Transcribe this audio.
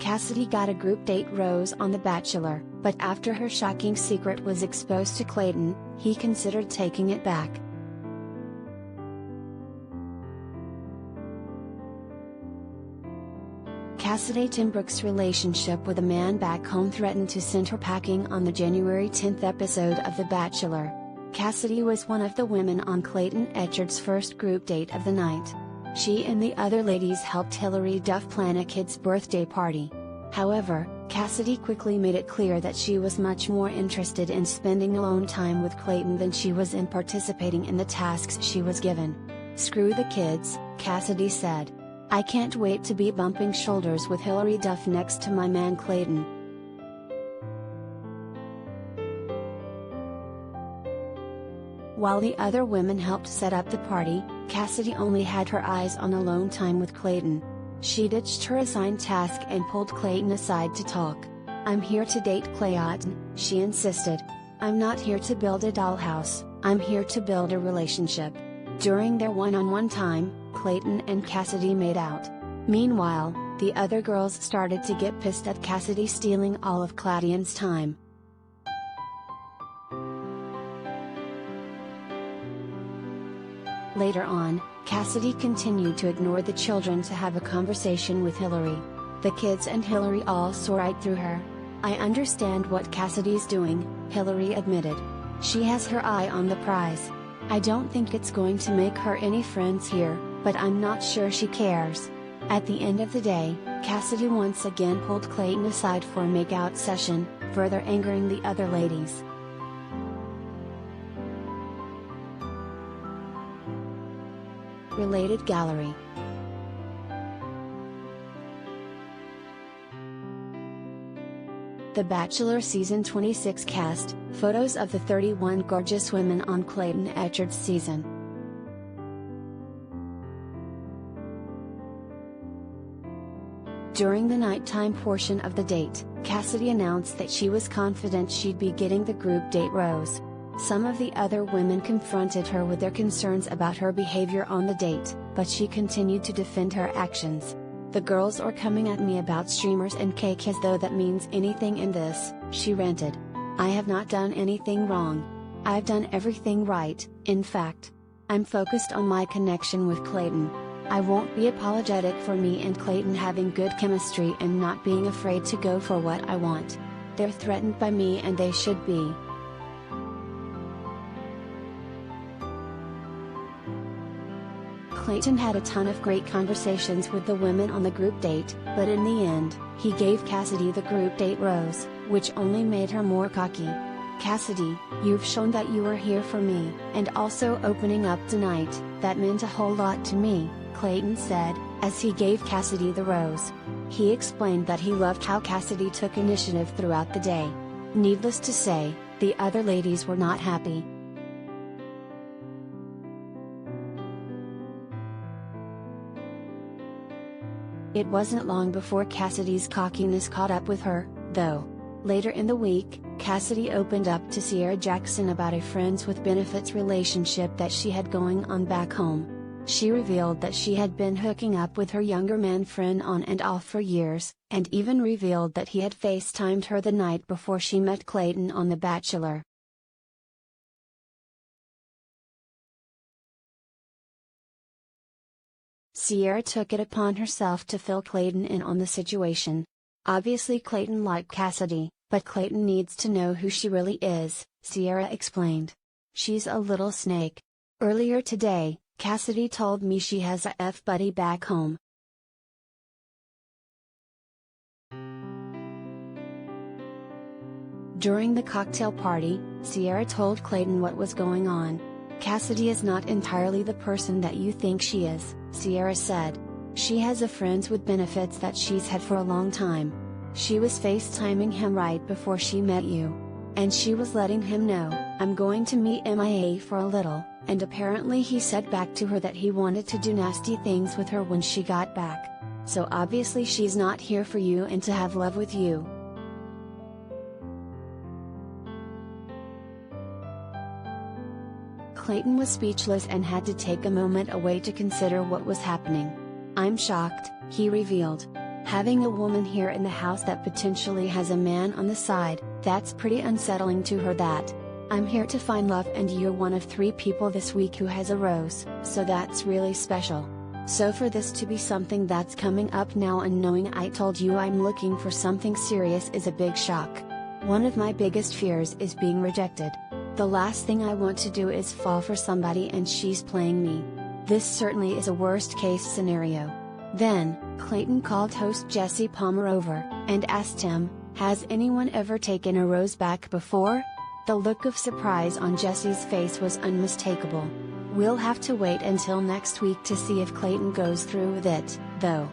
Cassidy got a group date rose on The Bachelor, but after her shocking secret was exposed to Clayton, he considered taking it back. Cassidy Timbrooks' relationship with a man back home threatened to send her packing on the January 10 episode of The Bachelor. Cassidy was one of the women on Clayton Echard's first group date of the night. She and the other ladies helped Hilary Duff plan a kid's birthday party. However, Cassidy quickly made it clear that she was much more interested in spending alone time with Clayton than she was in participating in the tasks she was given. "Screw the kids," Cassidy said. "I can't wait to be bumping shoulders with Hilary Duff next to my man Clayton." While the other women helped set up the party, Cassidy only had her eyes on alone time with Clayton. She ditched her assigned task and pulled Clayton aside to talk. "I'm here to date Clayton," she insisted. "I'm not here to build a dollhouse, I'm here to build a relationship." During their one-on-one time, Clayton and Cassidy made out. Meanwhile, the other girls started to get pissed at Cassidy stealing all of Clayton's time. Later on, Cassidy continued to ignore the children to have a conversation with Hilary. The kids and Hilary all saw right through her. "I understand what Cassidy's doing," Hilary admitted. "She has her eye on the prize. I don't think it's going to make her any friends here, but I'm not sure she cares." At the end of the day, Cassidy once again pulled Clayton aside for a make-out session, further angering the other ladies. Related gallery. The Bachelor Season 26 cast, photos of the 31 gorgeous women on Clayton Echard's season. During the nighttime portion of the date, Cassidy announced that she was confident she'd be getting the group date rose. Some of the other women confronted her with their concerns about her behavior on the date, but she continued to defend her actions. "The girls are coming at me about streamers and cake as though that means anything in this," she ranted. "I have not done anything wrong. I've done everything right, in fact. I'm focused on my connection with Clayton. I won't be apologetic for me and Clayton having good chemistry and not being afraid to go for what I want. They're threatened by me and they should be." Clayton had a ton of great conversations with the women on the group date, but in the end, he gave Cassidy the group date rose, which only made her more cocky. "Cassidy, you've shown that you are here for me, and also opening up tonight, that meant a whole lot to me," Clayton said, as he gave Cassidy the rose. He explained that he loved how Cassidy took initiative throughout the day. Needless to say, the other ladies were not happy. It wasn't long before Cassidy's cockiness caught up with her, though. Later in the week, Cassidy opened up to Sierra Jackson about a friends with benefits relationship that she had going on back home. She revealed that she had been hooking up with her younger man friend on and off for years, and even revealed that he had FaceTimed her the night before she met Clayton on The Bachelor. Sierra took it upon herself to fill Clayton in on the situation. "Obviously Clayton liked Cassidy, but Clayton needs to know who she really is," Sierra explained. "She's a little snake. Earlier today, Cassidy told me she has a buddy back home." During the cocktail party, Sierra told Clayton what was going on. "Cassidy is not entirely the person that you think she is," Sierra said. "She has a friends with benefits that she's had for a long time. She was FaceTiming him right before she met you. And she was letting him know, 'I'm going to meet MIA for a little,' and apparently he said back to her that he wanted to do nasty things with her when she got back. So obviously she's not here for you and to have love with you." Clayton was speechless and had to take a moment away to consider what was happening. "I'm shocked," he revealed. Having a woman here in the house that potentially has a man on the side, that's pretty unsettling to her. That I'm here to find love and you're one of 3 people this week who has a rose, so that's really special. So for this to be something that's coming up now and knowing I told you I'm looking for something serious is a big shock. One of my biggest fears is being rejected. The last thing I want to do is fall for somebody and she's playing me. This certainly is a worst case scenario. Then, Clayton called host Jesse Palmer over, and asked him, has anyone ever taken a rose back before? The look of surprise on Jesse's face was unmistakable. We'll have to wait until next week to see if Clayton goes through with it, though.